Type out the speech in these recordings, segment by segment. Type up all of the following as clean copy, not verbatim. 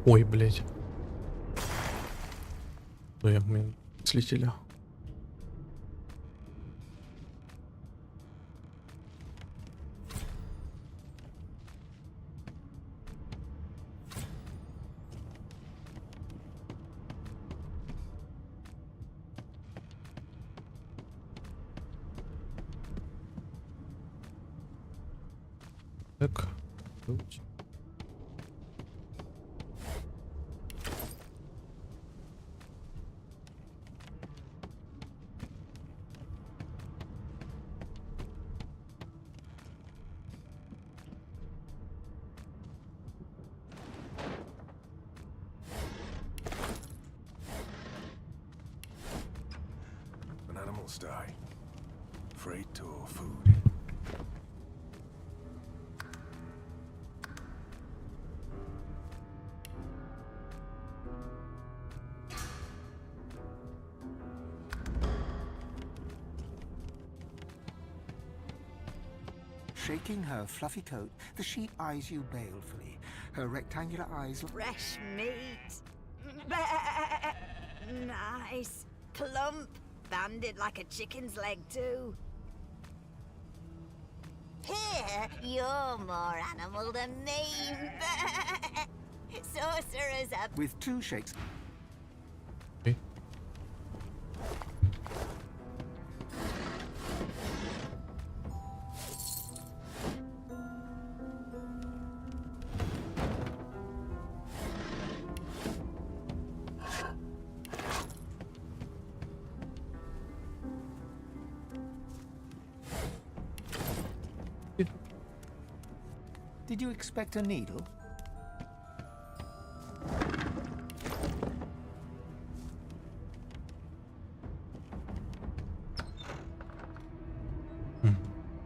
Ой, блядь. Ой, мы слетели. Так. When animals die, freight or food. Shaking her fluffy coat, the sheep eyes you balefully. Her rectangular eyes... Fresh meat. Nice. Plump. Banded like a chicken's leg, too. Here, you're more animal than me. Sorcerers are... With two shakes... Okay. Did you expect a needle?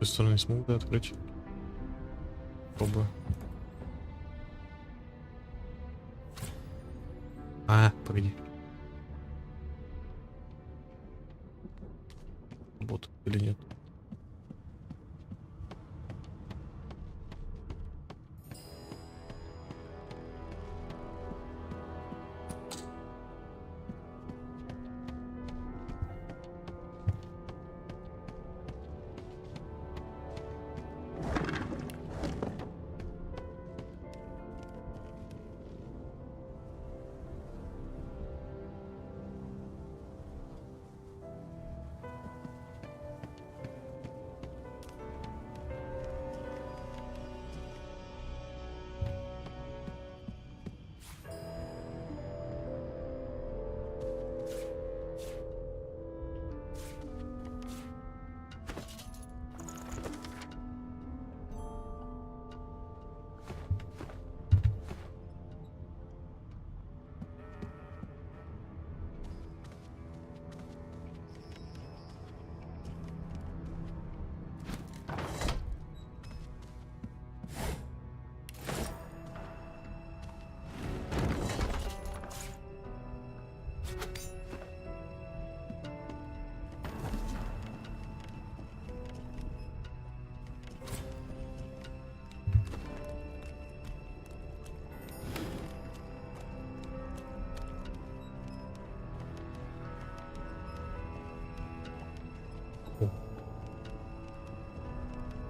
С той стороны смогу да, открыть. Попробую. Погоди. Вот или нет?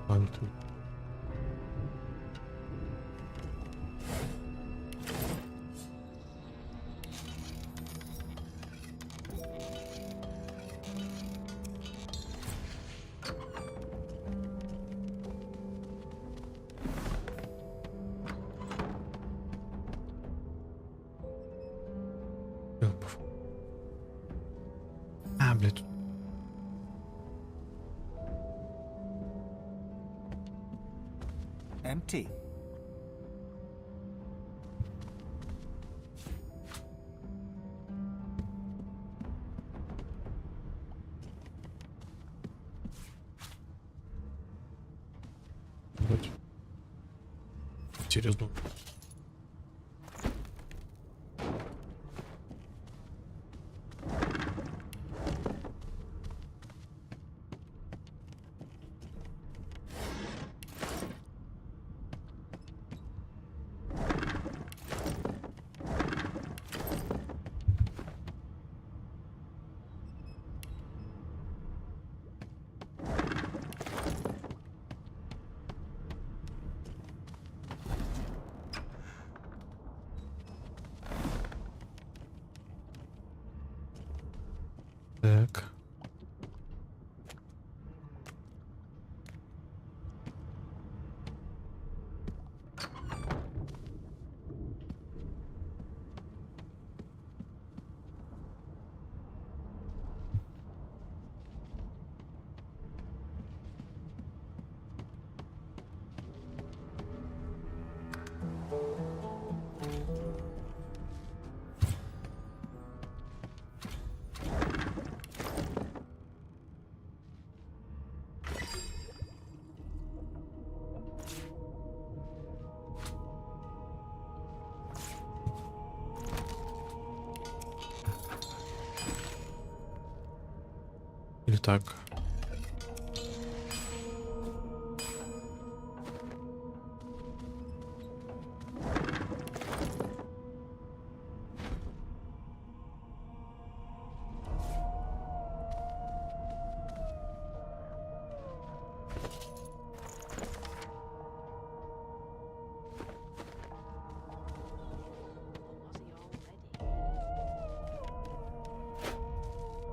Антон. Блядь. Empty. Вот. Интересно. Так. Или так.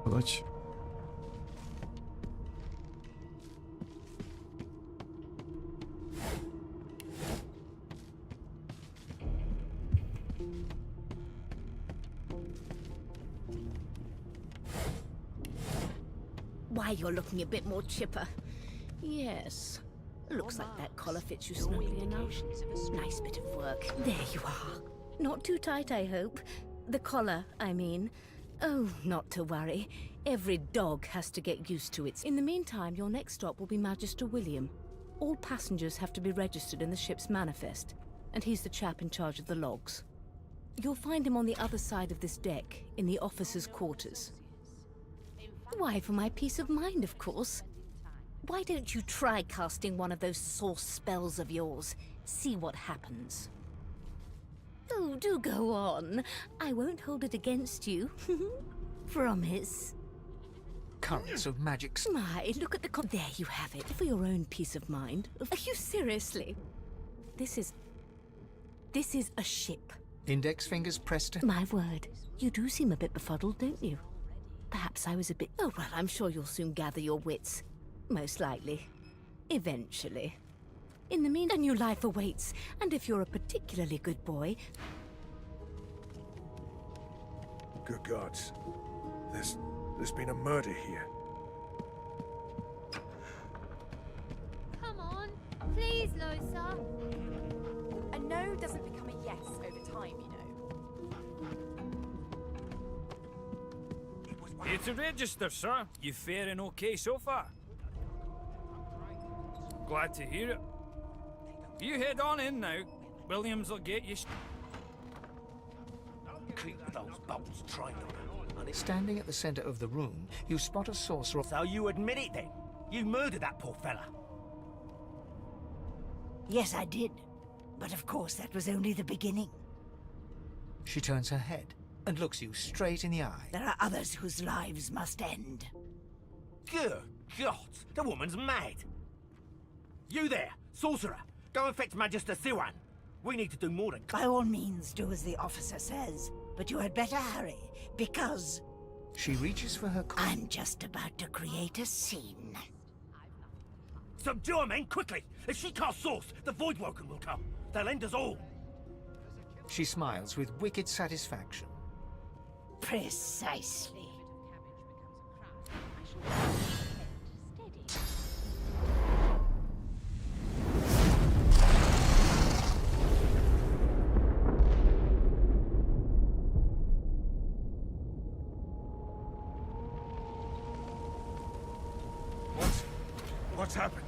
Давайте. Why, you're looking a bit more chipper. Yes. Looks like that collar fits you snugly enough. Nice bit of work. There you are. Not too tight, I hope. The collar, I mean. Oh, not to worry. Every dog has to get used to it. In the meantime, your next stop will be Magister William. All passengers have to be registered in the ship's manifest, and he's the chap in charge of the logs. You'll find him on the other side of this deck, in the officers' quarters. Why, for my peace of mind, of course. Why don't you try casting one of those source spells of yours? See what happens. Oh, do go on. I won't hold it against you. Promise. Currents of magic. My, look at the there you have it, for your own peace of mind. Are you seriously? This is a ship. Index fingers pressed to... My word, you do seem a bit befuddled, don't you? Perhaps I was a bit... Oh, well, I'm sure you'll soon gather your wits. Most likely. Eventually. In the meantime, a new life awaits, and if you're a particularly good boy... Good gods. There's been a murder here. Come on, please, Losa. A no doesn't become a yes over time, you know. Here to register, sir. You faring okay so far? Glad to hear it. You head on in now. Williams will get you. Keep those bolts trained on her. Standing at the center of the room, you spot a sorcerer... So you admit it then? You murdered that poor fella? Yes, I did. But of course, that was only the beginning. She turns her head and looks you straight in the eye. There are others whose lives must end. Good God, the woman's mad. You there, sorcerer, go and fetch Magister Siwan. We need to do more than... By all means, do as the officer says. But you had better hurry, because... She reaches for her... I'm just about to create a scene. Subdue her, men, quickly! If she casts source, the Voidwoken will come. They'll end us all. She smiles with wicked satisfaction. Precisely. What's happened?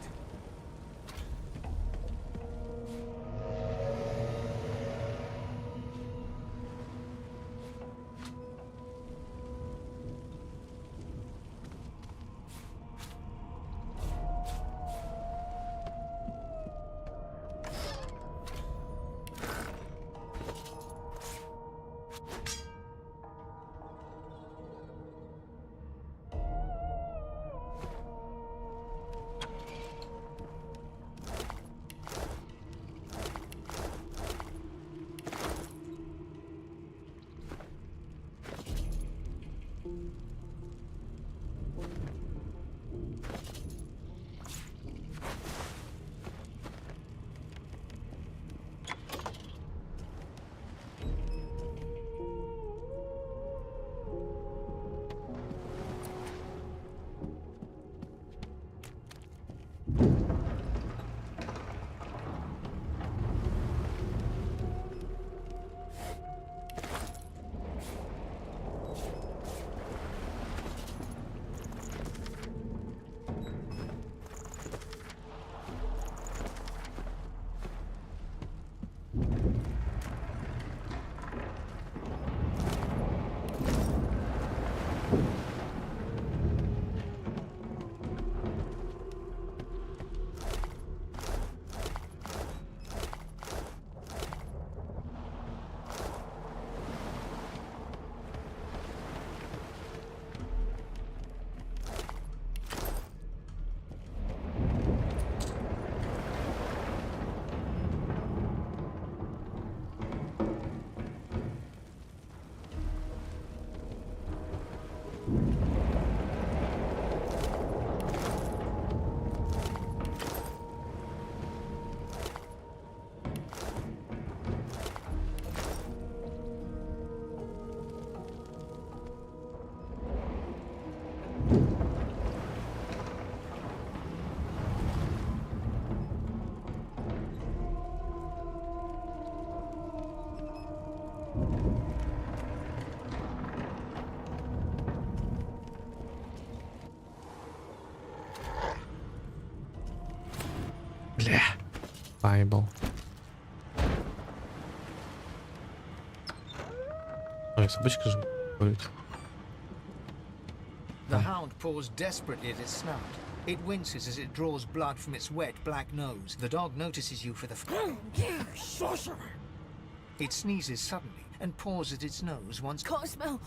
Bible. Ой, собачка же говорит. The hound paws desperately at its snout. It winces as it draws blood from its wet black nose. The dog notices you for the Sorcerer! It sneezes suddenly and paws at its nose once. Can't smell.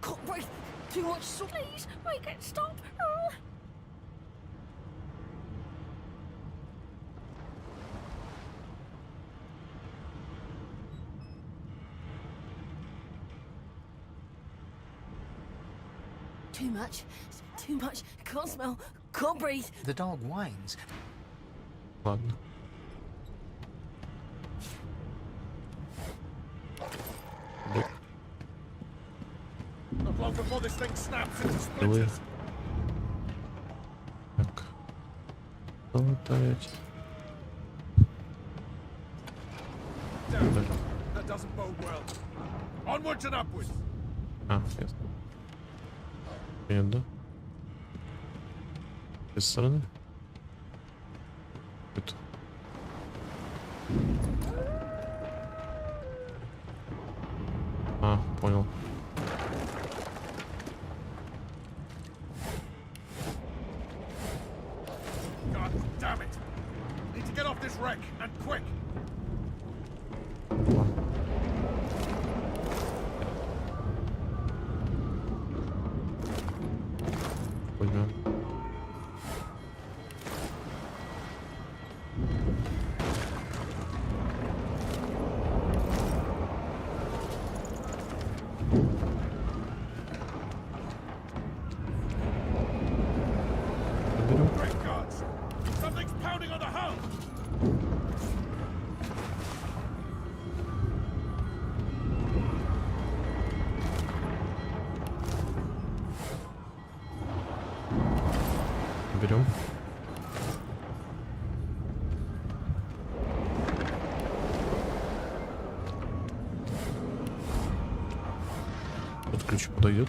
Can't breathe. Too much salt. Please, make it stop. Oh. Too much. Too much. Can't smell. Can't breathe. The dog whines. Ладно. Not long before this thing snaps into Давай. splinters. Так. Золотая. Damn, that doesn't bode well. Onwards and upwards. А, ясно. Нет, да? С этой стороны? Это. А, понял. God damn it! Need to get off this wreck and quick. Понял. Great gods! Something's pounding on the hull. Берем. Тут ключ подойдет.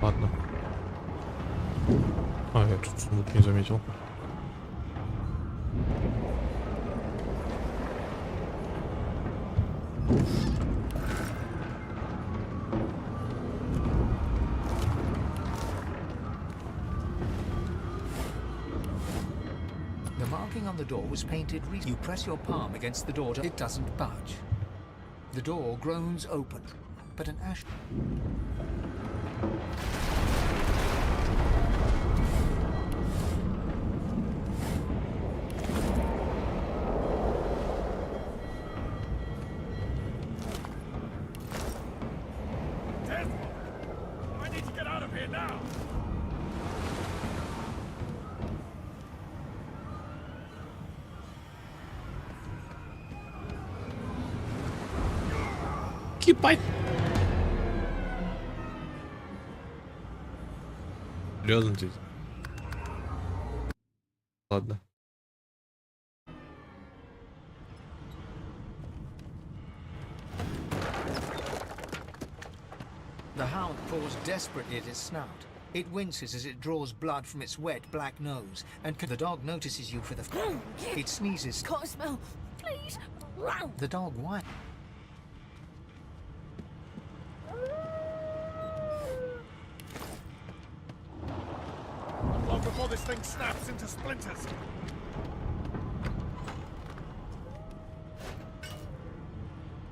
Ладно. А, я тут сундук не заметил. The marking on the door was painted. You press your palm against the door. It doesn't budge. The door groans open, but an ash. There's one. I need to get out of here now. Кипать! Серьезно здесь? Ладно. The hound paws desperately at its snout. It winces as it draws blood from its wet black nose, and the dog notices you for the. It sneezes. Can't smell. Please. The dog whines. Not long before this thing snaps into splinters.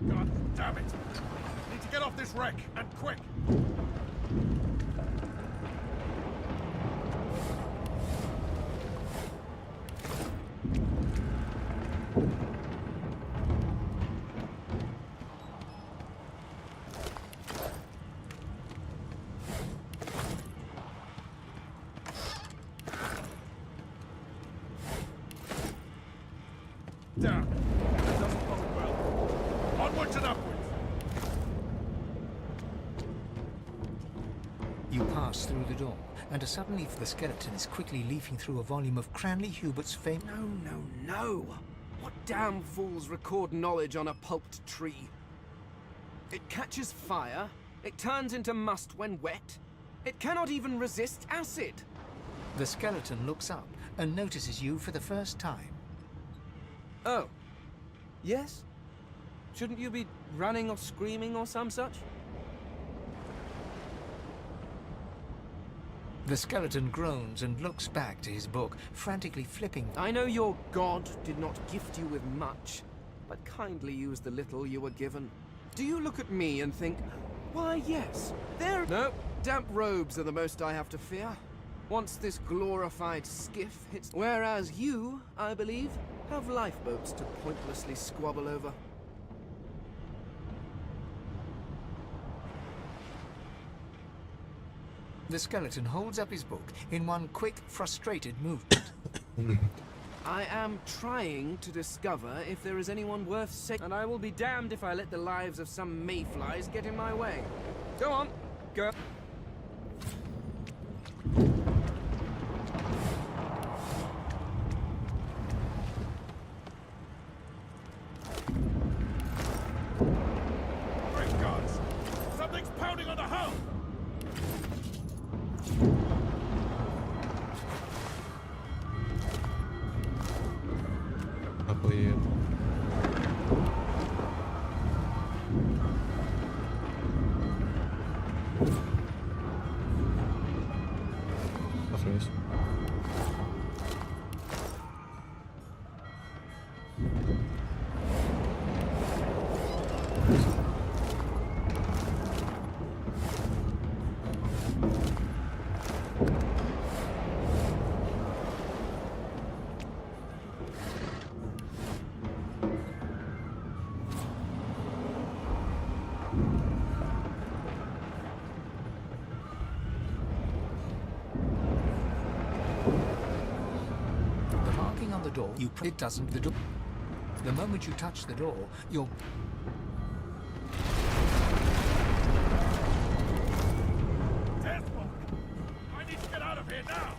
God damn it! Need to get off this wreck and quick. Damn, that doesn't bode well. Onwards and upwards. You pass through the door, and suddenly the skeleton is quickly leafing through a volume of Cranley Hubert's fame. No, no, no. What damn fools record knowledge on a pulped tree? It catches fire, it turns into must when wet, it cannot even resist acid. The skeleton looks up and notices you for the first time. Oh. Yes? Shouldn't you be running or screaming or some such? The skeleton groans and looks back to his book, frantically flipping. I know your god did not gift you with much, but kindly use the little you were given. Do you look at me and think, why yes, there... No, damp robes are the most I have to fear. Once this glorified skiff hits... Whereas you, I believe, have lifeboats to pointlessly squabble over. The skeleton holds up his book in one quick, frustrated movement. I am trying to discover if there is anyone worth saving, and I will be damned if I let the lives of some mayflies get in my way. Go on, go. Great gods! Something's pounding on the hull! Probably. Охренеть. The marking on the door, it doesn't. The door. The moment you touch the door, you're. Despo! I need to get out of here now!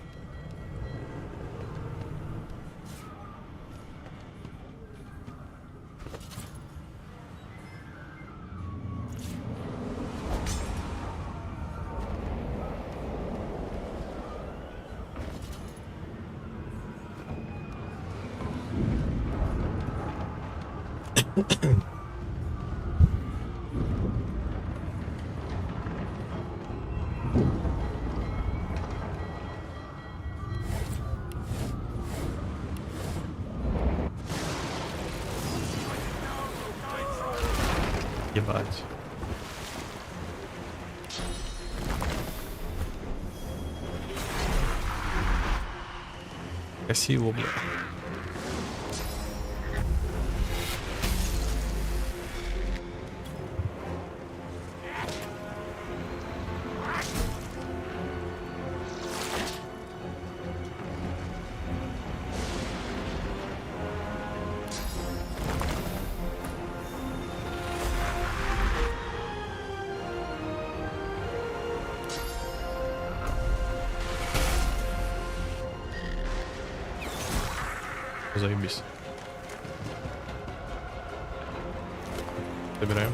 Ебать. Красиво, бля. Заебись. Собираем.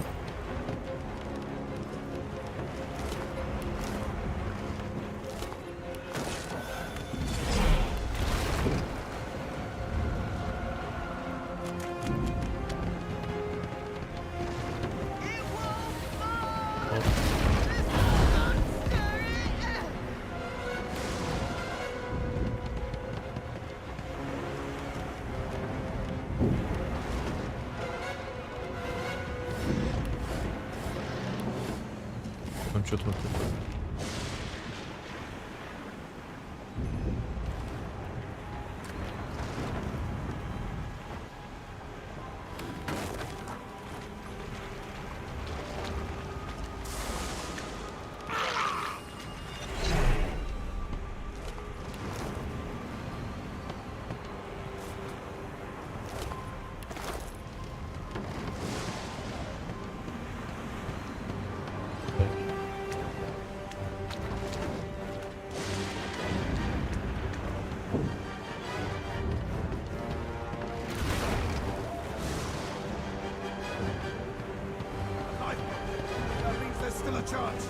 Там что-то вот такое. still a chance.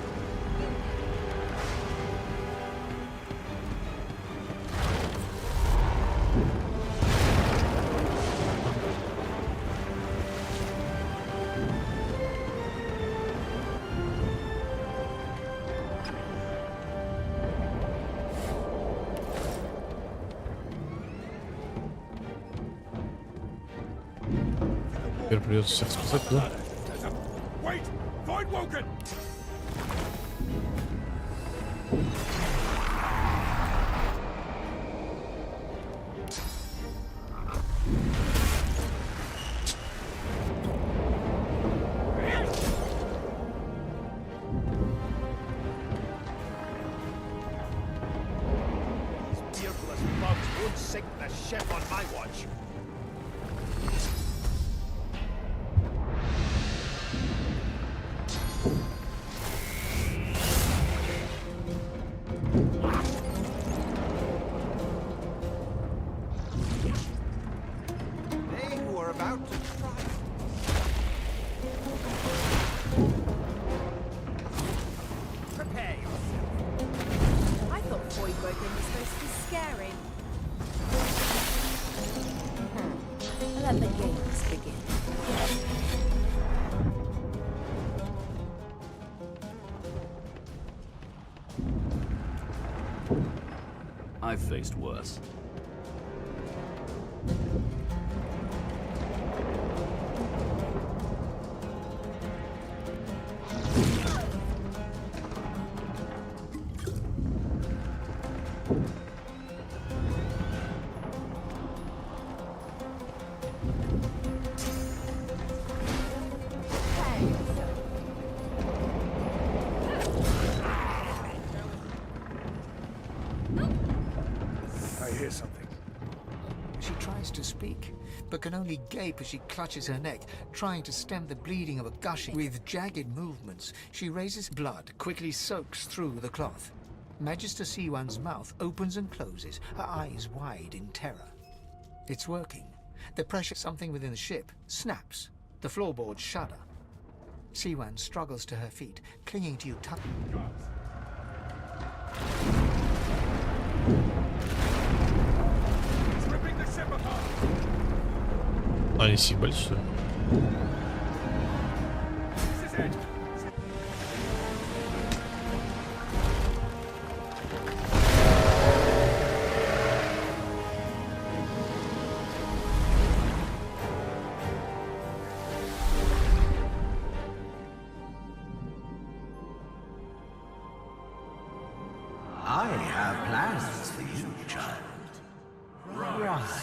Теперь придется всех спасать, да? Wait! Find Wogan! These beardless bugs won't sink the ship on my watch. They who are about to try. Prepare yourself. I thought void-working was supposed to be scary. Let the games begin. I've faced worse. I hear something. She tries to speak, but can only gape as she clutches her neck, trying to stem the bleeding of a gushing. With jagged movements, she raises blood, quickly soaks through the cloth. Magister Siwan's mouth opens and closes, her eyes wide in terror. It's working. The pressure, something within the ship, snaps. The floorboards shudder. Siwan struggles to her feet, clinging to you tight. Ripping the ship apart! А, не сибаль, что ли? This is it! I have plans for you, child. Rise.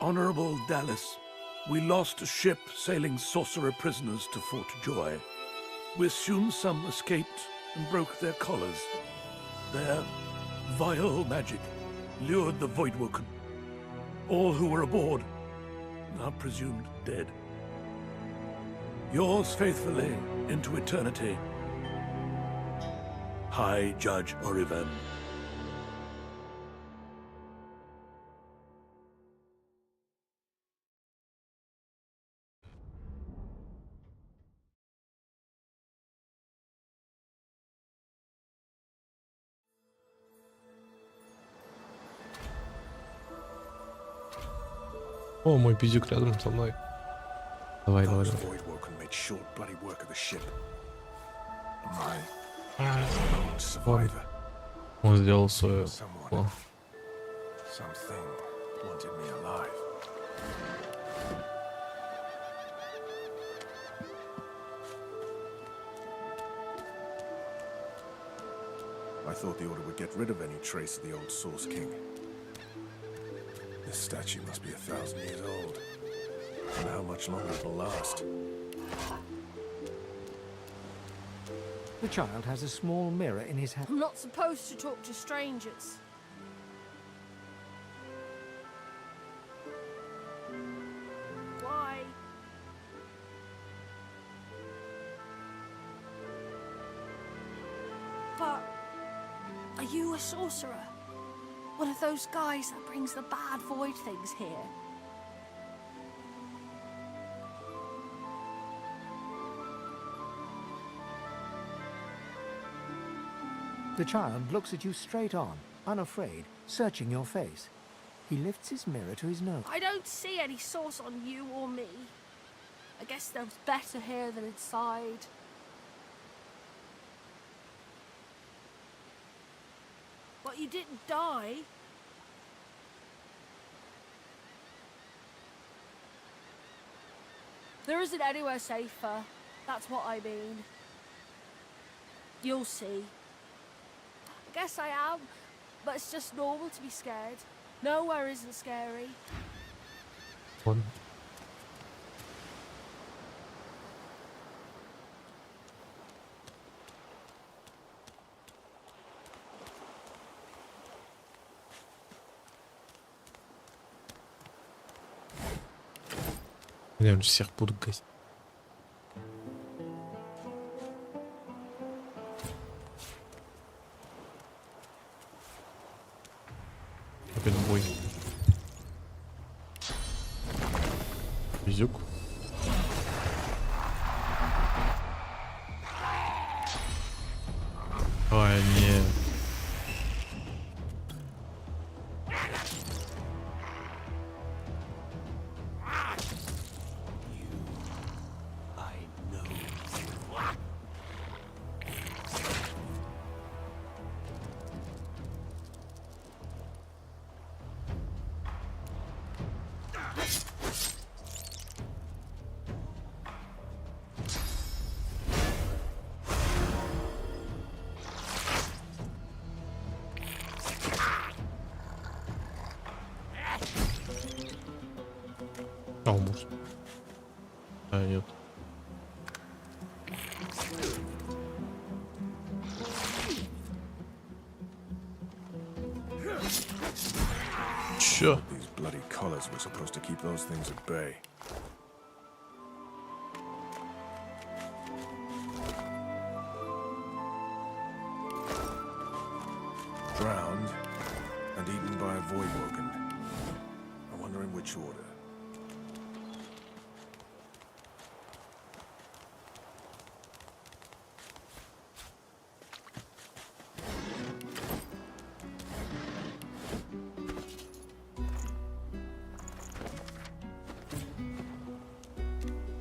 Honorable Dallas, we lost a ship sailing sorcerer prisoners to Fort Joy. We assume some escaped and broke their collars. Their vile magic lured the Voidwoken. All who were aboard are presumed dead. Yours faithfully into eternity, High Judge Orivan. О, мой пизик рядом со мной. Давай, давай, давай. Voidwoken made short bloody work of the ship. My Он, survivor. он сделал свое. Someone, something wanted me alive. I thought the Order would get rid of any trace of the old Source King. This statue must be 1,000 years old. And how much longer it will last. The child has a small mirror in his hand. I'm not supposed to talk to strangers. Why? But are you a sorcerer? One of those guys that brings the bad void things here? The child looks at you straight on, unafraid, searching your face. He lifts his mirror to his nose. I don't see any sauce on you or me. I guess there's better here than inside. But you didn't die. There isn't anywhere safer. That's what I mean. You'll see. I guess I am, but it's just normal to be scared. Nowhere isn't scary. Ладно. Я уже всех буду гасить. Опять бой. Везюк. Ой, нет. Может. А, нет. Чё? These bloody collars were supposed to keep those things at bay. Drowned and eaten by a voidwoken. I wonder in which order.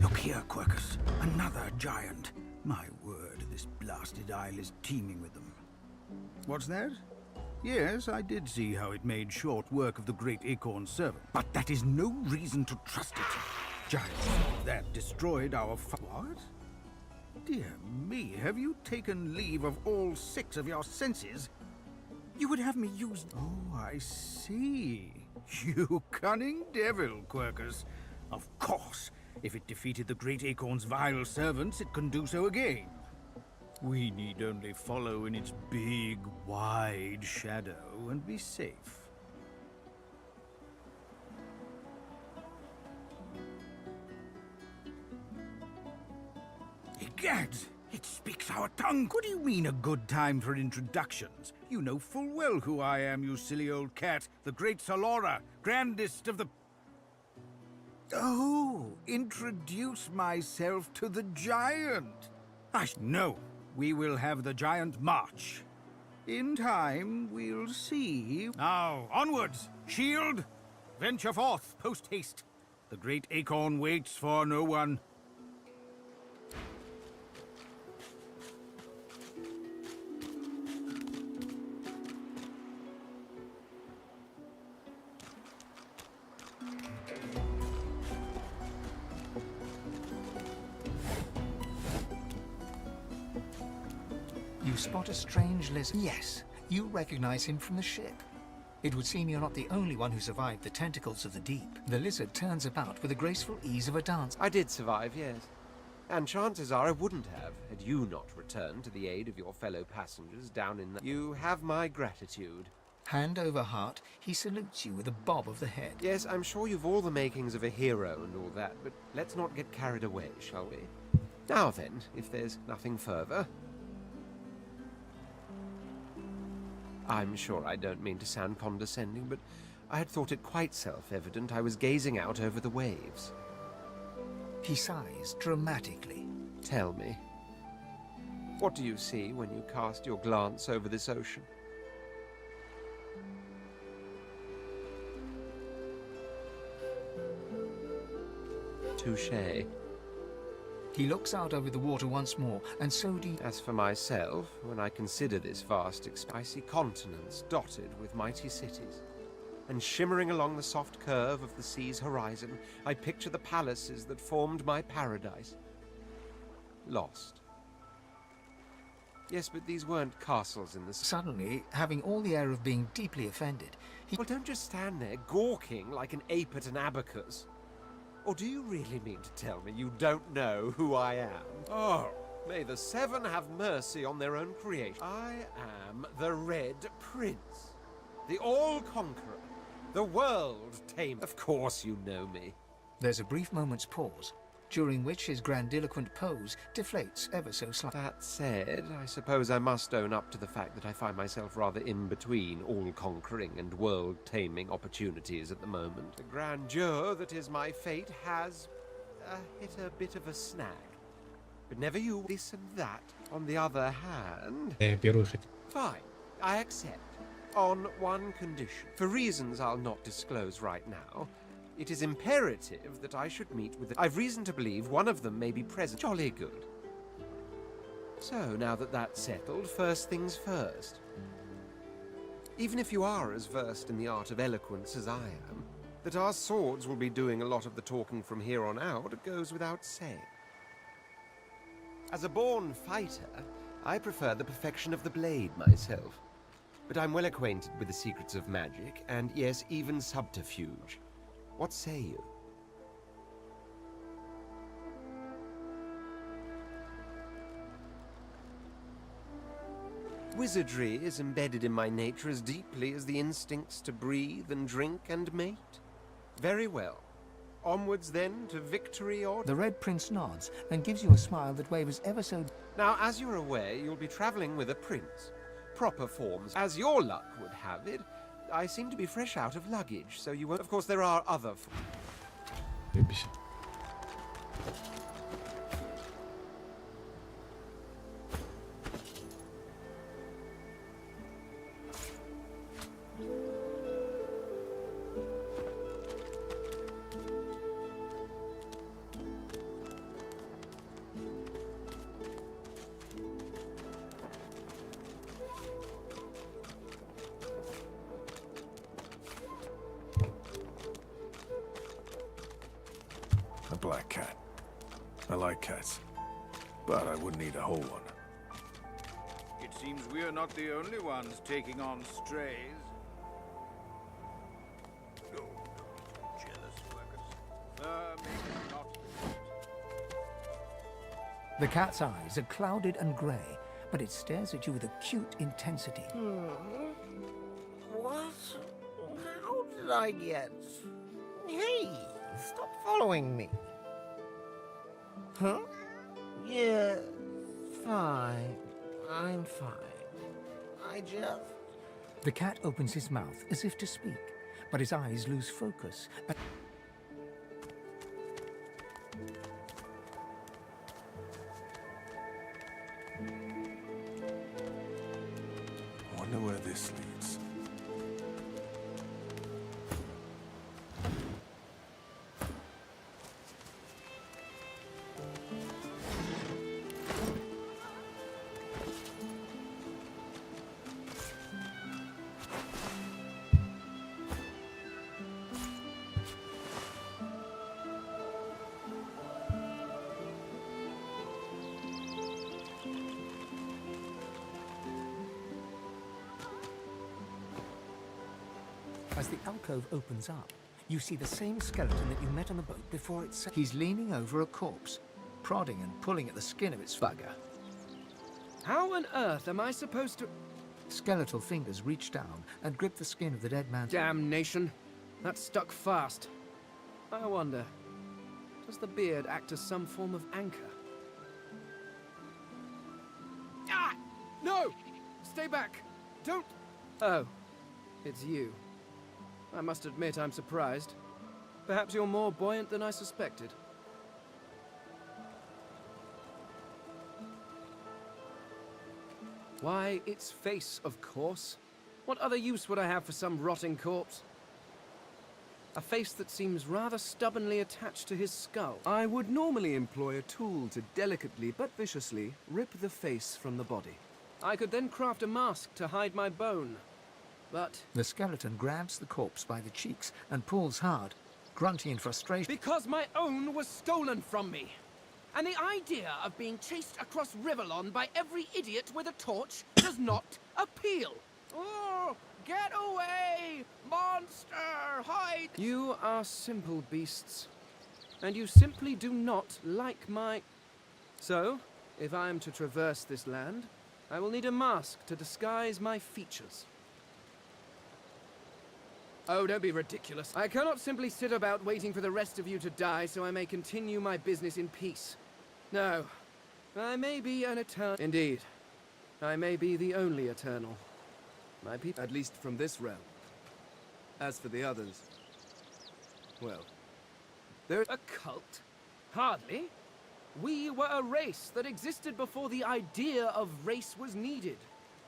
Look here, Quercus. Another giant. My word, this blasted isle is teeming with them. What's that? Yes, I did see how it made short work of the great acorn servant. But that is no reason to trust it. Giants that destroyed our what? Dear me, have you taken leave of all 6 of your senses? You would have me use... Oh, I see. You cunning devil, Quercus. Of course. If it defeated the great acorn's vile servants, it can do so again. We need only follow in its big, wide shadow and be safe. Egads! It speaks our tongue! What do you mean a good time for introductions? You know full well who I am, you silly old cat. The great Solora, grandest of the... Oh, introduce myself to the giant. No, we will have the giant march. In time, we'll see. Now, onwards! Shield! Venture forth, post-haste. The great acorn waits for no one. You spot a strange lizard. Yes, you recognize him from the ship. It would seem you're not the only one who survived the tentacles of the deep. The lizard turns about with the graceful ease of a dance. I did survive, yes. And chances are I wouldn't have, had you not returned to the aid of your fellow passengers down in the... You have my gratitude. Hand over heart, he salutes you with a bob of the head. Yes, I'm sure you've all the makings of a hero and all that, but let's not get carried away, shall we? Now then, if there's nothing further... I'm sure I don't mean to sound condescending, but I had thought it quite self-evident I was gazing out over the waves. He sighs dramatically. Tell me. What do you see when you cast your glance over this ocean? Touché. He looks out over the water once more, and so do you. As for myself, when I consider this vast expanse, I see continents dotted with mighty cities. And shimmering along the soft curve of the sea's horizon, I picture the palaces that formed my paradise. Lost. Yes, but these weren't castles in the... Suddenly, having all the air of being deeply offended, he... Well, don't just stand there gawking like an ape at an abacus. Or do you really mean to tell me you don't know who I am? Oh, may the seven have mercy on their own creation. I am the Red Prince, the All-Conqueror, the World-Tamer. Of course you know me. There's a brief moment's pause, during which his grandiloquent pose deflates ever so slightly. That said, I suppose I must own up to the fact that I find myself rather in between all-conquering and world-taming opportunities at the moment. The grandeur that is my fate has hit a bit of a snag. But never you this and that. On the other hand... Fine, I accept. On one condition. For reasons I'll not disclose right now, it is imperative that I should meet with... I've reason to believe one of them may be present. Jolly good. So, now that that's settled, first things first. Even if you are as versed in the art of eloquence as I am, that our swords will be doing a lot of the talking from here on out goes without saying. As a born fighter, I prefer the perfection of the blade myself. But I'm well acquainted with the secrets of magic, and yes, even subterfuge. What say you? Wizardry is embedded in my nature as deeply as the instincts to breathe and drink and mate. Very well. Onwards then to victory or... The Red Prince nods and gives you a smile that wavers ever so... Now, as you're aware, you'll be traveling with a prince. Proper forms. As your luck would have it, I seem to be fresh out of luggage, so you won't... Of course, there are other... A black cat. I like cats, but I wouldn't eat a whole one. It seems we're not the only ones taking on strays. No, jealous workers. Maybe not. The cat's eyes are clouded and grey, but it stares at you with acute intensity. What? How did I get... Hey, stop following me. Huh? Yeah, fine. I'm fine. I just... The cat opens his mouth as if to speak, but his eyes lose focus. I wonder where this leads. As the alcove opens up, you see the same skeleton that you met on the boat before it sank. He's leaning over a corpse, prodding and pulling at the skin of its bugger. How on earth am I supposed to... Skeletal fingers reach down and grip the skin of the dead man. Damnation! That's stuck fast. I wonder, does the beard act as some form of anchor? Ah! No! Stay back! Don't... Oh, it's you. I must admit I'm surprised. Perhaps you're more buoyant than I suspected. Why, its face, of course. What other use would I have for some rotting corpse? A face that seems rather stubbornly attached to his skull. I would normally employ a tool to delicately but viciously rip the face from the body. I could then craft a mask to hide my bone. But the skeleton grabs the corpse by the cheeks and pulls hard, grunting in frustration. Because my own was stolen from me. And the idea of being chased across Rivellon by every idiot with a torch does not appeal. Oh, get away! Monster, hide! You are simple beasts. And you simply do not like my... So, if I am to traverse this land, I will need a mask to disguise my features. Oh, don't be ridiculous. I cannot simply sit about waiting for the rest of you to die so I may continue my business in peace. No. I may be an eternal... Indeed. I may be the only eternal. My people... At least from this realm. As for the others... Well... They're a cult? Hardly. We were a race that existed before the idea of race was needed.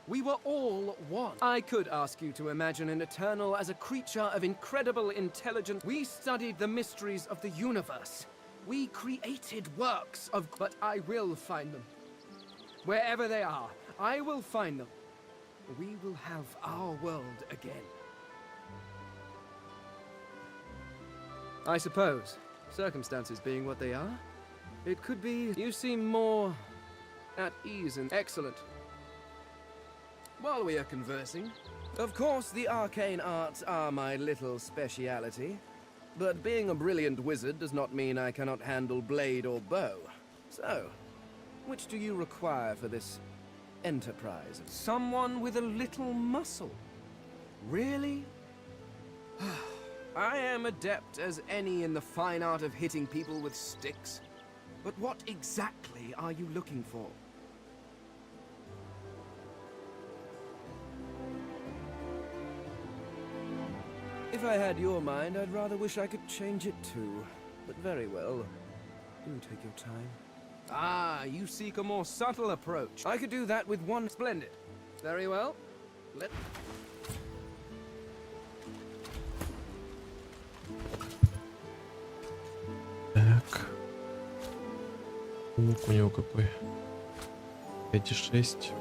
We were all one. I could ask you to imagine an eternal as a creature of incredible intelligence. We studied the mysteries of the universe. We created works of... But I will find them. Wherever they are, I will find them. We will have our world again. I suppose, circumstances being what they are, it could be... You seem more at ease and... Excellent. While we are conversing, of course the arcane arts are my little speciality. But being a brilliant wizard does not mean I cannot handle blade or bow. So, which do you require for this enterprise? Someone with a little muscle. Really? I am adept as any in the fine art of hitting people with sticks. But what exactly are you looking for? If I had your mind, I'd rather wish I could change it too. But very well. Do take your time. Ah, you seek a more subtle approach. I could do that with one... Splendid. Very well. Let... Так. Лук у него какой? 5,6.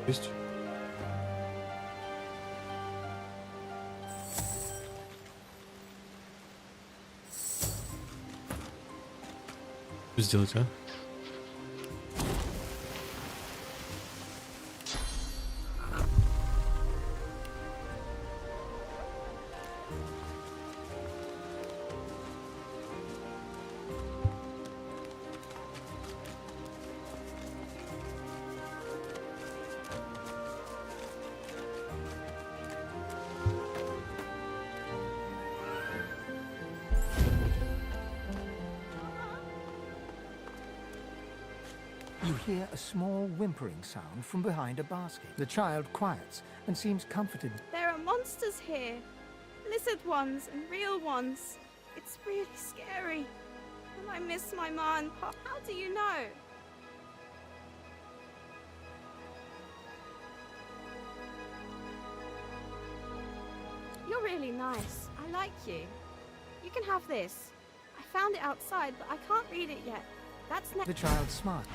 Есть. Что сделать, а? You hear a small whimpering sound from behind a basket. The child quiets and seems comforted. There are monsters here. Lizard ones and real ones. It's really scary. And I miss my ma and pop. How do you know? You're really nice. I like you. You can have this. I found it outside, but I can't read it yet. That's next. The child smiles.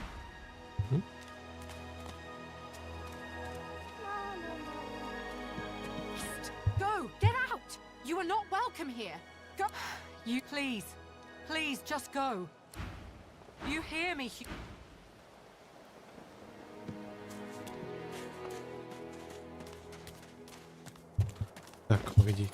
Go! Get out! You are not welcome here. Go! You please. Please, just go. You hear me? Так, погоди.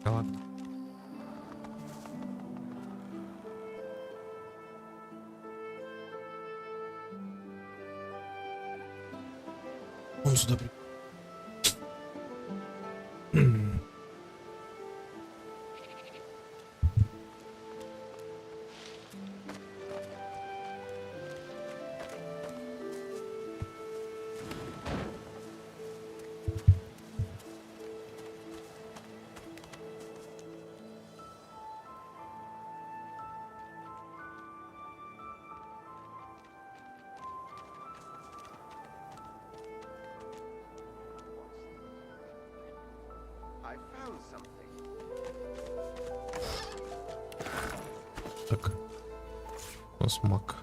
Да ладно. Он сюда при... I found something. Так. У нас маг.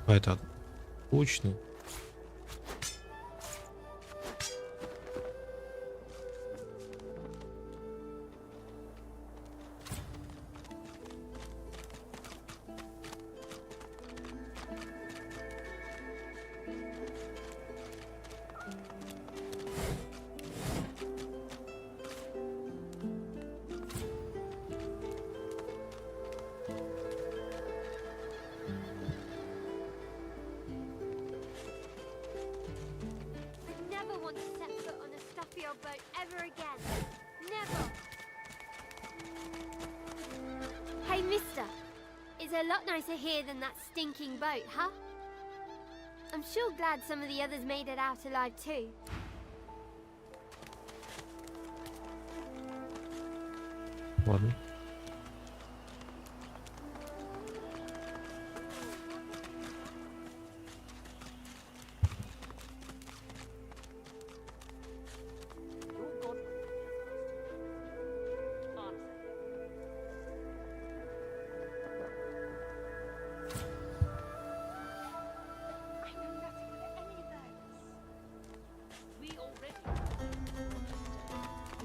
Это точно. Never want to set foot on a stuffy old boat ever again. Never. Hey, mister. It's a lot nicer here than that stinking boat, huh? I'm sure glad some of the others made it out alive too. Ладно.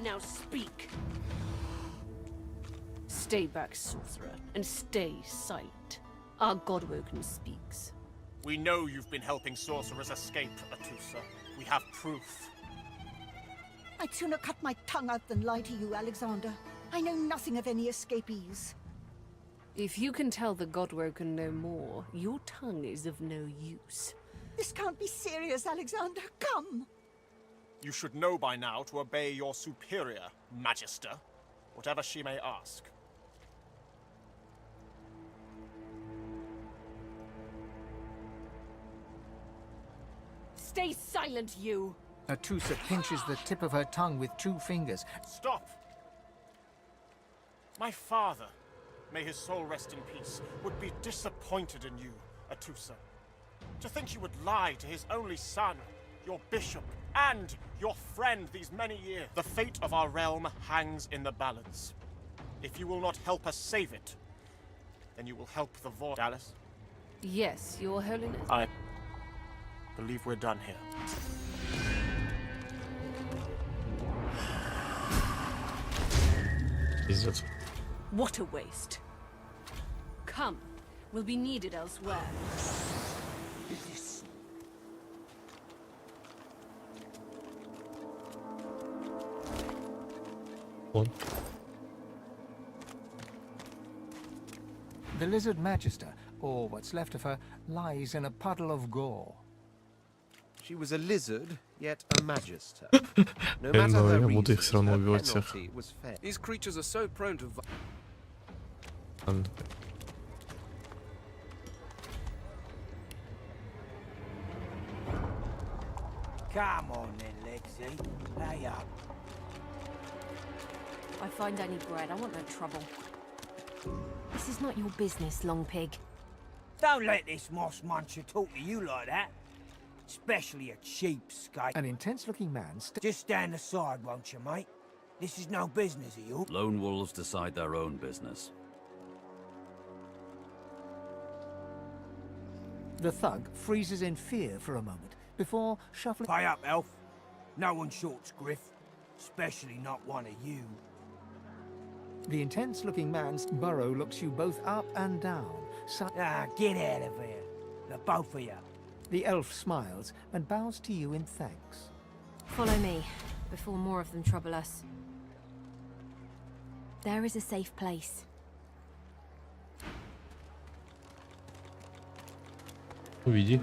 Now speak. Stay back, sorcerer, and stay silent. Our Godwoken speaks. We know you've been helping sorcerers escape, Atusa. We have proof. I'd sooner cut my tongue out than lie to you, Alexander. I know nothing of any escapees. If you can tell the Godwoken no more, your tongue is of no use. This can't be serious, Alexander. Come! You should know by now to obey your superior, Magister, whatever she may ask. Stay silent, you! Atusa pinches the tip of her tongue with 2 fingers. Stop! My father, may his soul rest in peace, would be disappointed in you, Atusa. To think you would lie to his only son, your bishop, and your friend these many years. The fate of our realm hangs in the balance. If you will not help us save it, then you will help the void. Alice? Yes, Your Holiness. I believe we're done here. Пиздец. What a waste. Come, we'll be needed elsewhere. Он. The lizard magister, or what's left of her, lies in a puddle of gore. She was a lizard, yet a magister. No matter her reasons, her penalty was fair. These creatures are so prone to And Come on then, Lexi. Lay up. I find any bread, I want no trouble. This is not your business, Long Pig. Don't let this moss muncher talk to you like that. Especially a cheapskate. An intense-looking man Just stand aside, won't you, mate? This is no business of yours. Lone wolves decide their own business. The thug freezes in fear for a moment before shuffling. Pay up, elf. No one shorts griff. Especially not one of you. The intense-looking man's burrow looks you both up and down. Get out of here. The both of you. The elf smiles and bows to you in thanks. Follow me, before more of them trouble us. There is a safe place. Увиди.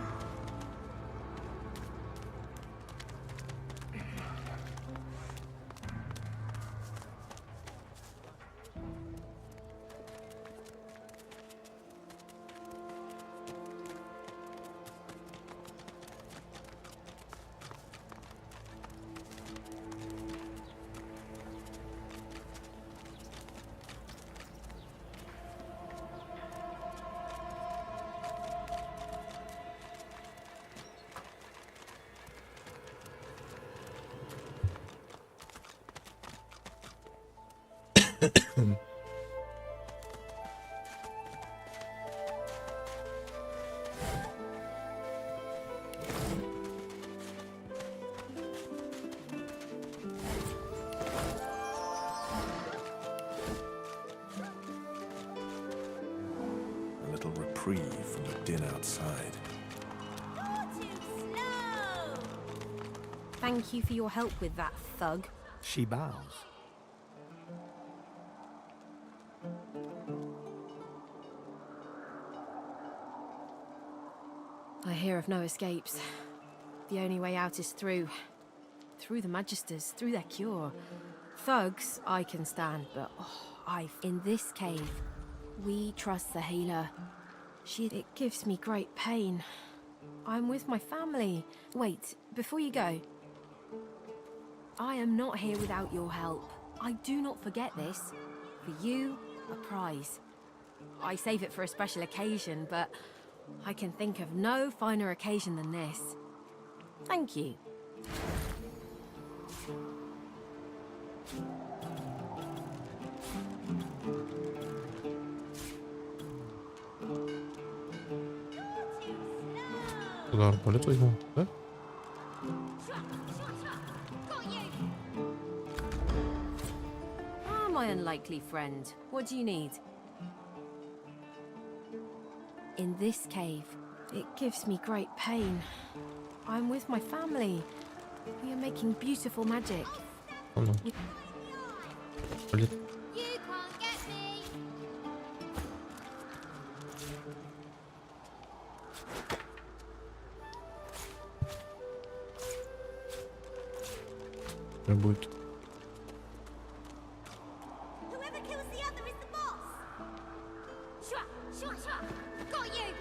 A little reprieve from the din outside. Thank you for your help with that, thug. She bows. I hear of no escapes. The only way out is through the Magisters, through their cure. Thugs, I can stand, but in this cave, we trust the healer. It gives me great pain. I'm with my family. Wait, before you go, I am not here without your help. I do not forget this. For you, a prize. I save it for a special occasion, but I can think of no finer occasion than this. Thank you. Туда арбалет возьму, да? Ah, my unlikely friend. What do you need? In this cave, it gives me great pain. I'm with my family. We are making beautiful magic. Oh no. Арбалет. Будет. Whoever kills the other is the boss. Sure. Got you.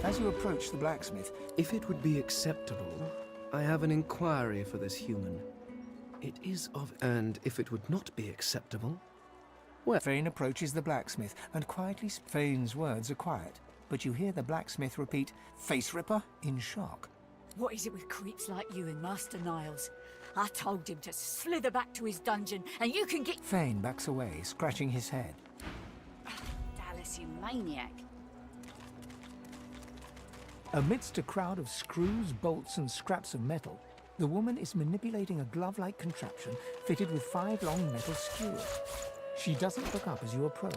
As you approach the blacksmith, If it would be acceptable, I have an inquiry for this human. It is of... And if it would not be acceptable... Well... Fane approaches the blacksmith and quietly... Fane's words are quiet, but you hear the blacksmith repeat, "Face Ripper," in shock. What is it with creeps like you and Master Niles? I told him to slither back to his dungeon, and you can get... Fane backs away, scratching his head. Dallas, you maniac. Amidst a crowd of screws, bolts, and scraps of metal, the woman is manipulating a glove-like contraption fitted with 5 long metal skewers. She doesn't look up as you approach.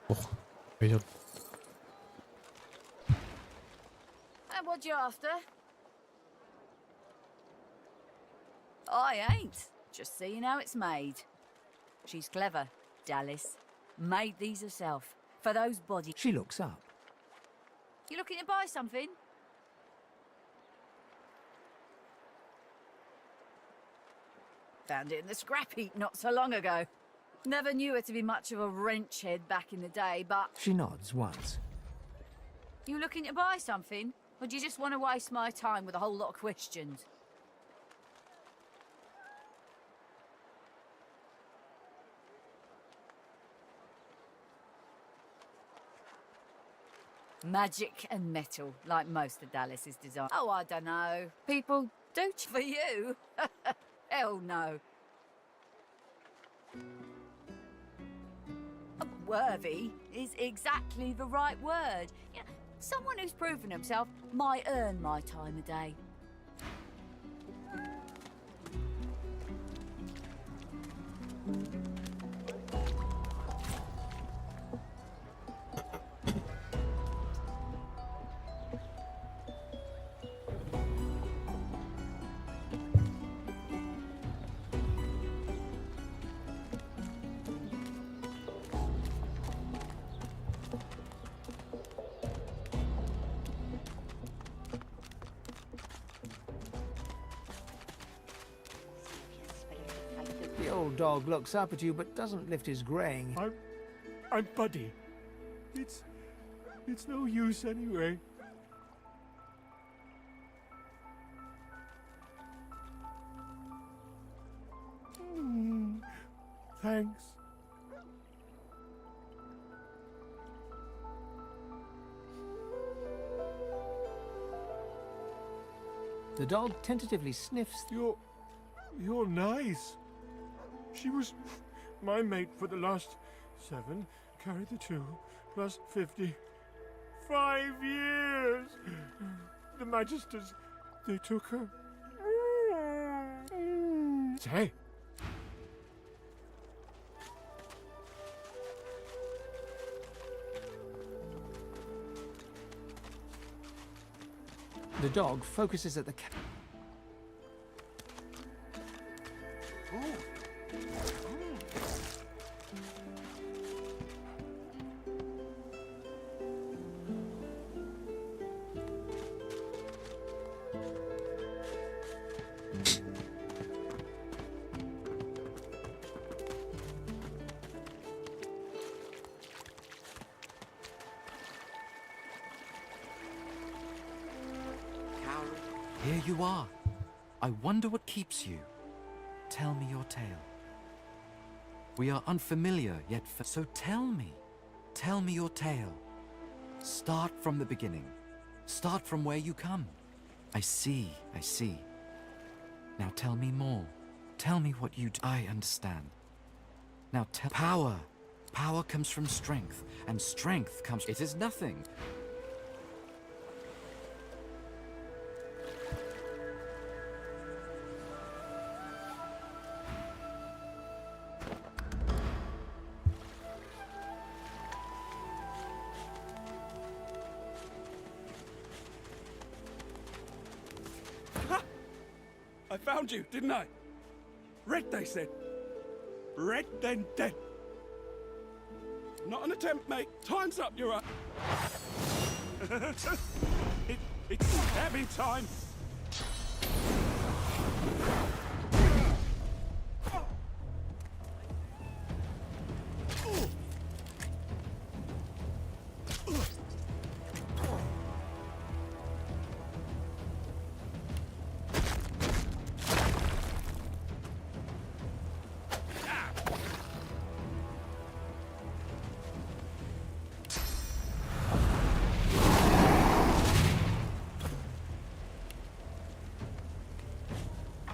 Ох, пойдет. And what you after? I ain't. Just seeing how it's made. She's clever, Dallas. Made these herself. For those bodies. She looks up. You looking to buy something? Found it in the scrap heap not so long ago. Never knew her to be much of a wrench head back in the day, but... She nods once. You looking to buy something? Or do you just want to waste my time with a whole lot of questions? Magic and metal, like most of Dallas's design. Oh, I don't know. People do for you. Hell no. Worthy is exactly the right word. You know, someone who's proven himself might earn my time of day. The old dog looks up at you but doesn't lift his greying. I'm Buddy. It's no use anyway. Thanks. The dog tentatively sniffs. You're nice. She was my mate for the last 7, carry the 2, plus 50. 5 years! The Magisters, they took her. Say. The dog focuses at the cat. Here you are. I wonder what keeps you. Tell me your tale. We are unfamiliar, yet so tell me. Tell me your tale. Start from the beginning. Start from where you come. I see, I see. Now tell me more. Tell me what you do. I understand. Now tell... Power. Power comes from strength, and strength comes... It is nothing. I found you, didn't I? Red, they said. Red, then dead. Not an attempt, mate. Time's up, you're up. It's having time.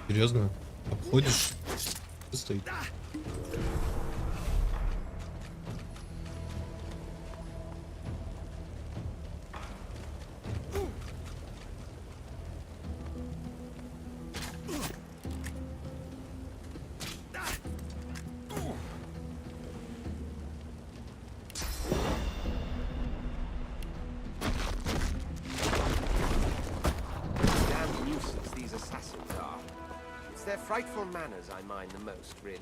Серьезно? Обходишь? Что стоит? assassins are. It's their frightful manners I mind the most, really.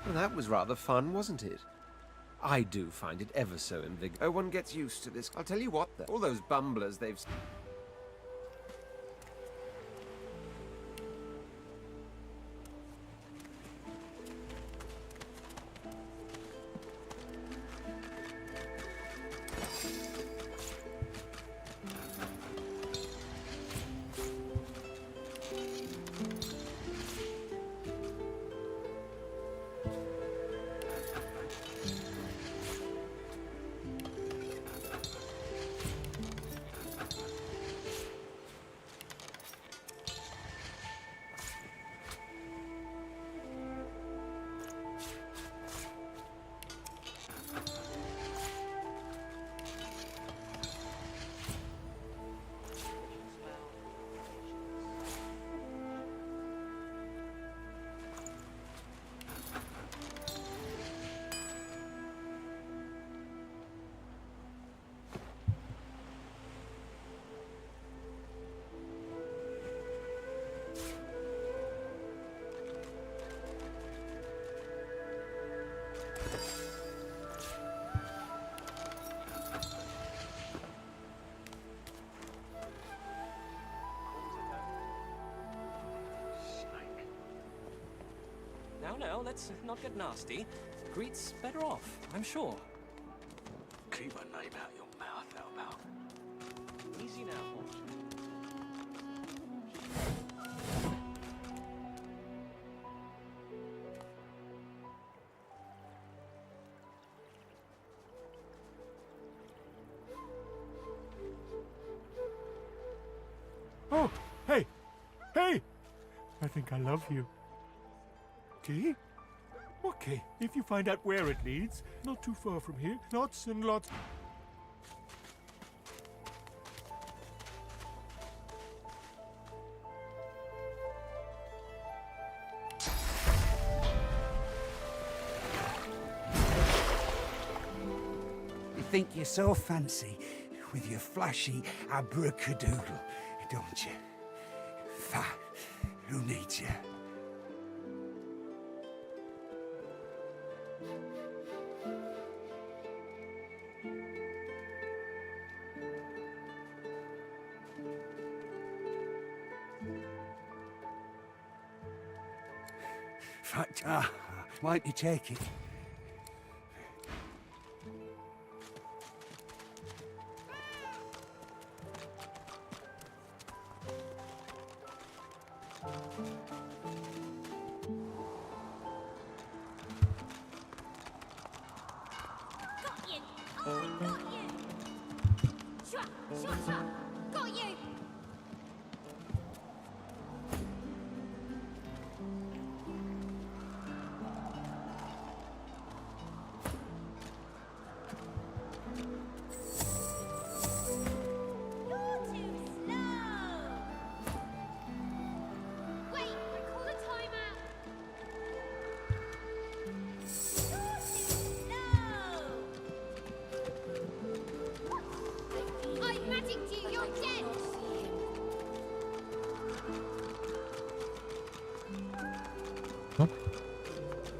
Well, that was rather fun, wasn't it? I do find it ever so invigorating. Oh, one gets used to this. I'll tell you what, though. All those bumblers they've... Now, let's not get nasty. Greet's better off, I'm sure. Keep my name out your mouth, Albal. Easy now, Holmes. Oh, hey! Hey! I think I love you. Key? What key? If you find out where it leads, not too far from here, lots and lots... You think you're so fancy with your flashy abracadabra, don't you? Fine. Who needs you? Why don't you take it?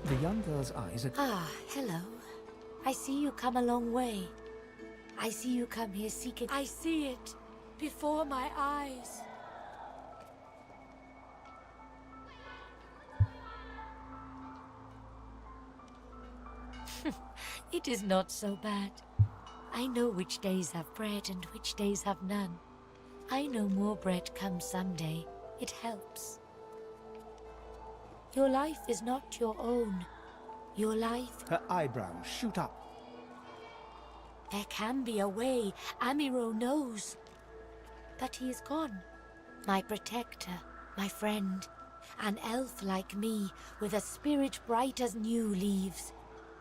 The young girl's eyes are... Ah, hello. I see you come a long way. I see you come here seeking... I see it before my eyes. It is not so bad. I know which days have bread and which days have none. I know more bread comes someday. It helps. Your life is not your own. Your life... Her eyebrows shoot up. There can be a way. Amiro knows. But he is gone. My protector, my friend. An elf like me, with a spirit bright as new leaves.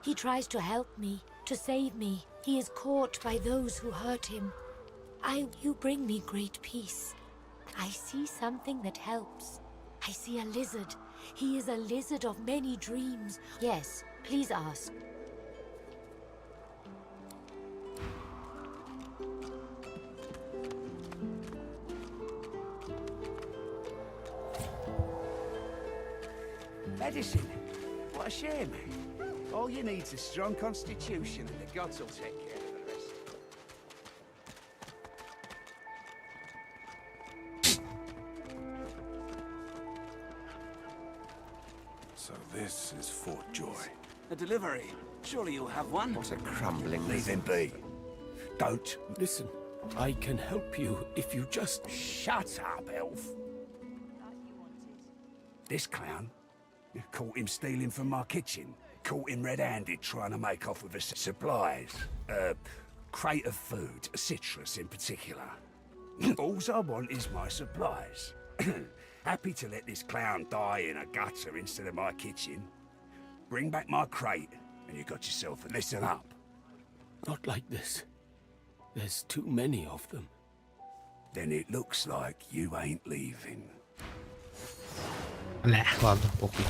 He tries to help me, to save me. He is caught by those who hurt him. You bring me great peace. I see something that helps. I see a lizard. He is a lizard of many dreams. Yes, please ask. Medicine? What a shame. All you need's a strong constitution and the gods will take care of the rest. So this is Fort Joy. A delivery. Surely you'll have one. What a crumbling... Leave him be. Don't. Listen, I can help you if you just... Shut up, elf. This clown? Caught him stealing from my kitchen. Caught him red-handed trying to make off with the supplies. Crate of food, citrus in particular. Alls I want is my supplies. Happy to let this clown die in a gutter instead of my kitchen. Bring back my crate, and you got yourself a... Listen up. Not like this. There's too many of them. Then it looks like you ain't leaving. Ладно, похуй.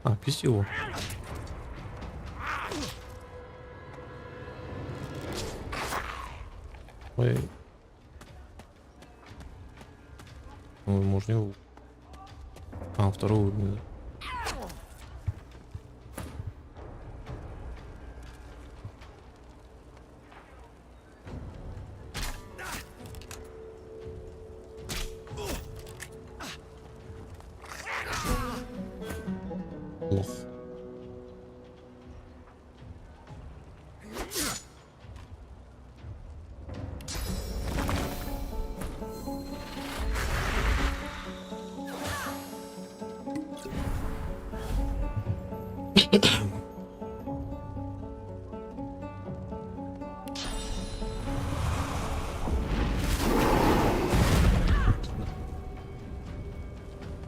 А, пиздец. Ой. Ой, можно его... А, второй уровень. Плохо.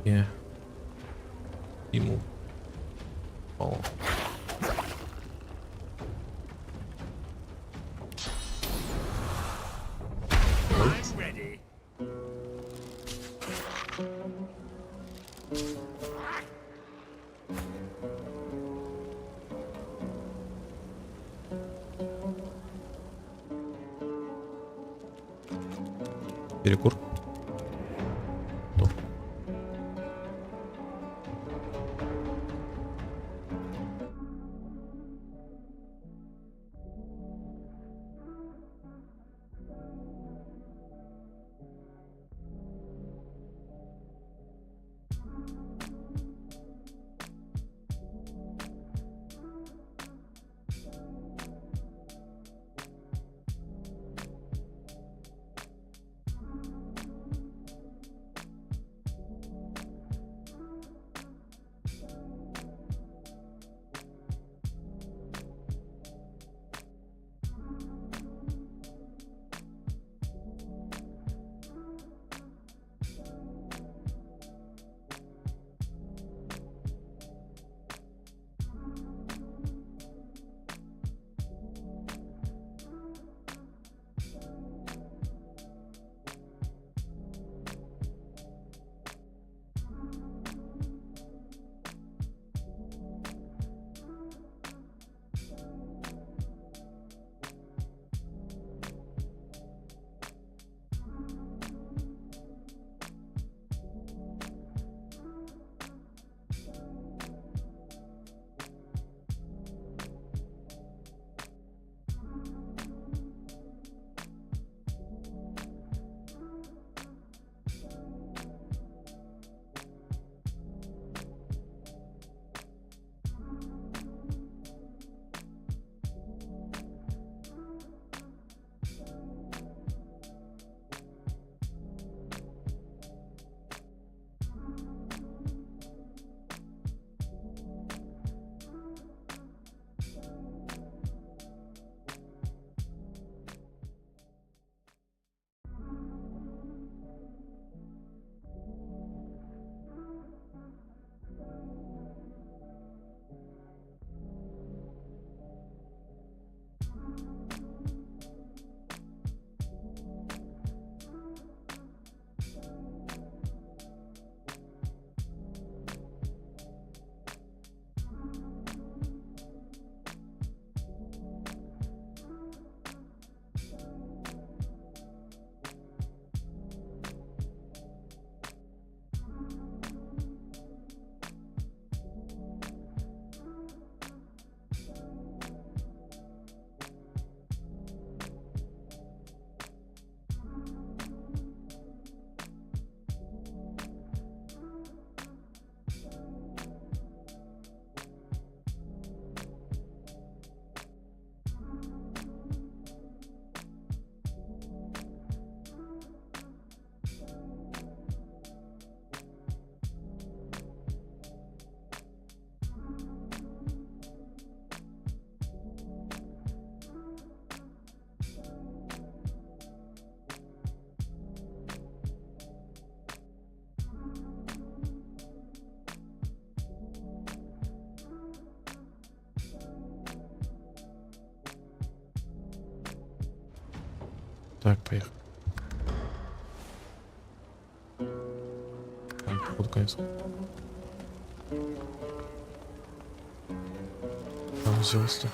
Я ему попал. I'm ready. Перекур. Так, поехали. Вот конец. Там взялся.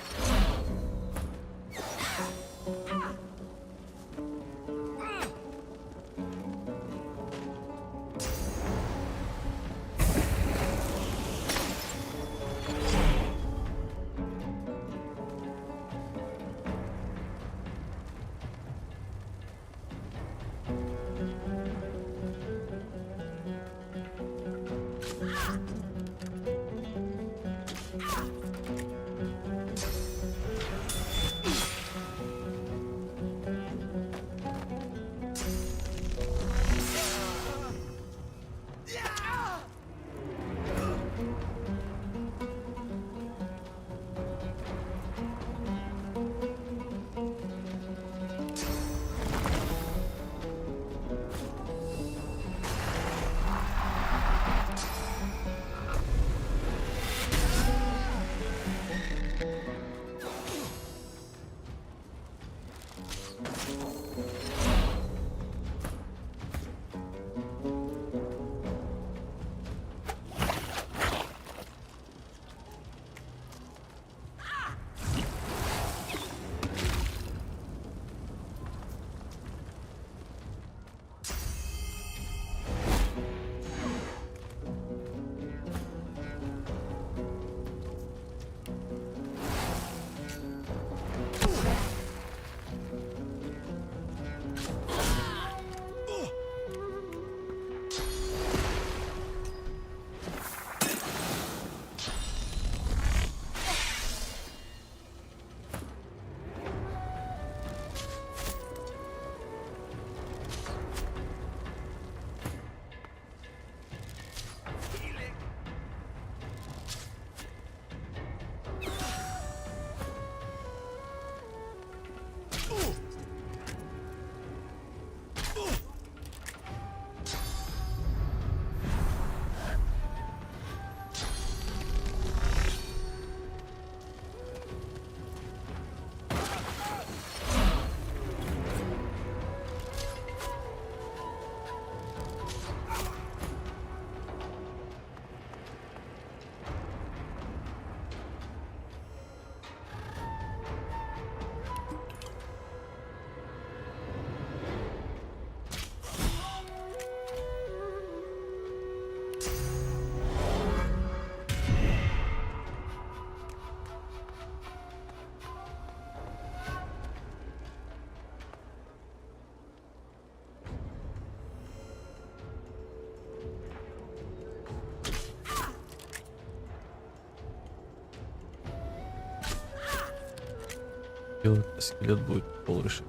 Скелет будет полрешить.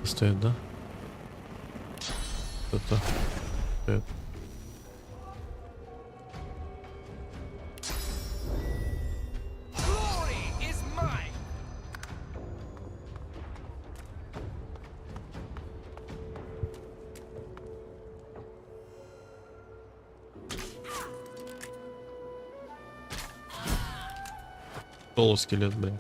Стоит, да? Кто-то стоит. Скелет, блин.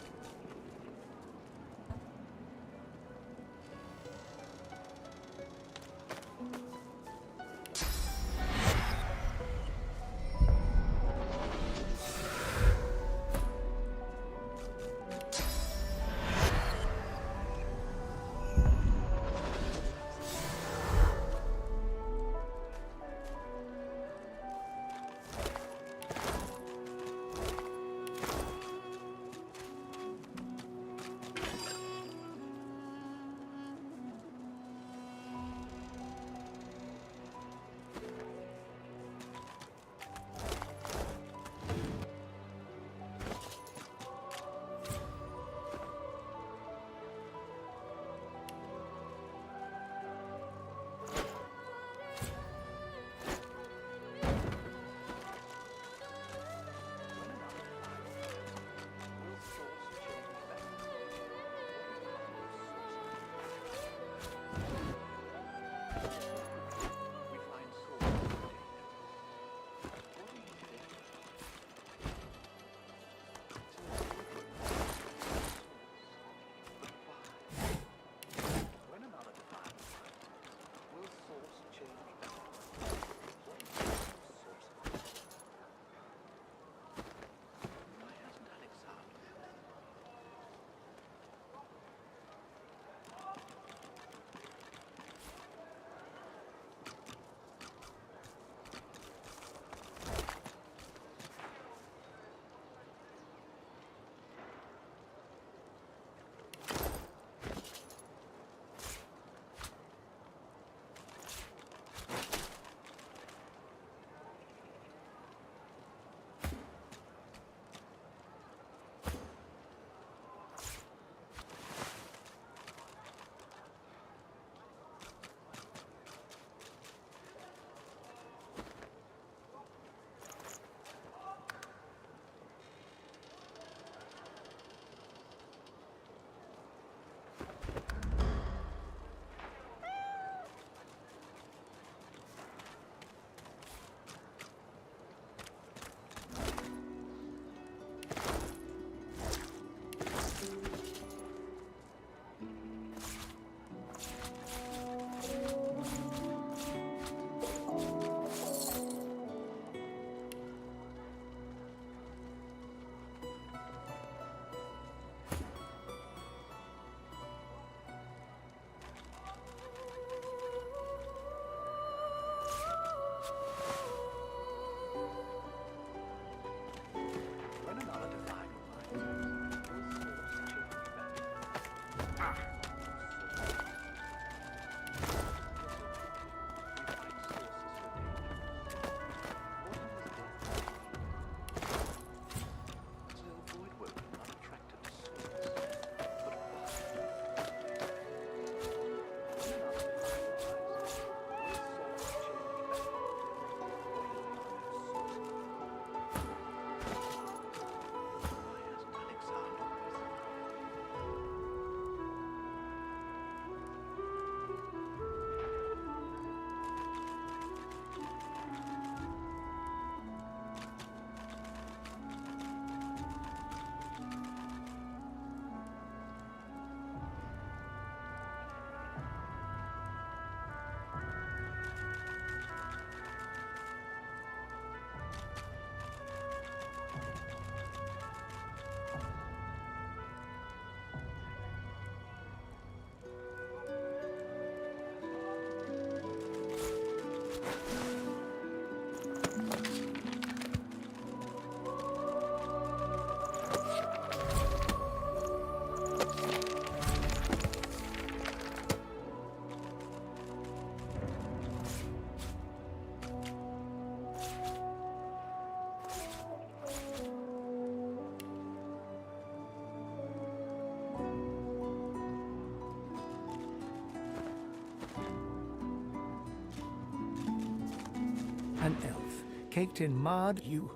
An elf, caked in mud. You...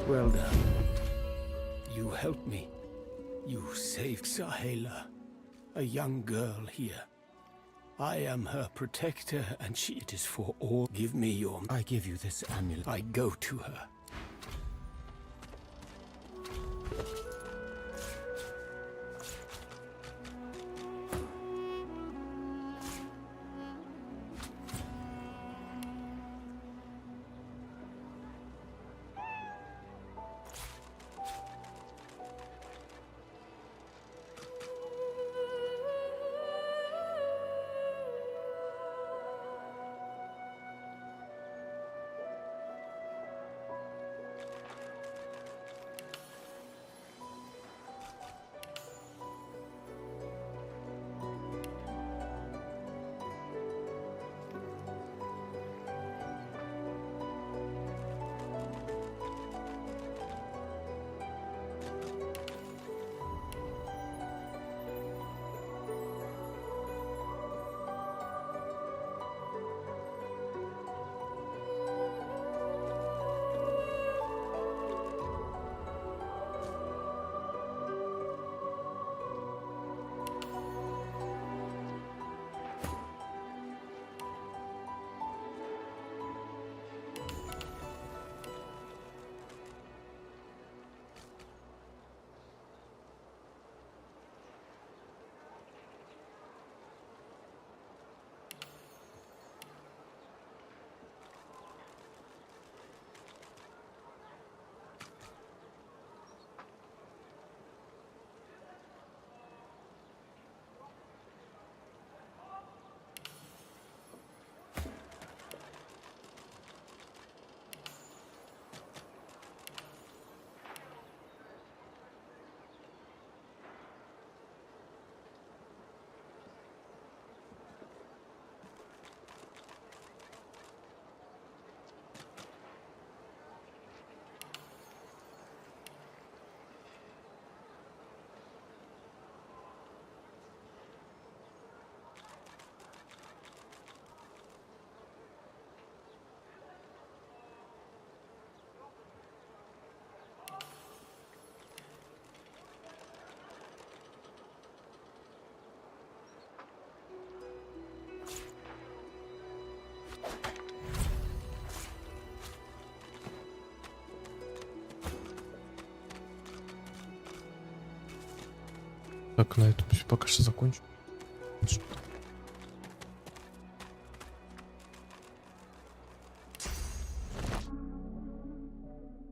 Well done. You helped me. You saved Sahela, a young girl here. I am her protector, and it is for all. Give me your... I give you this amulet. I go to her. Так, на этом пока что закончу.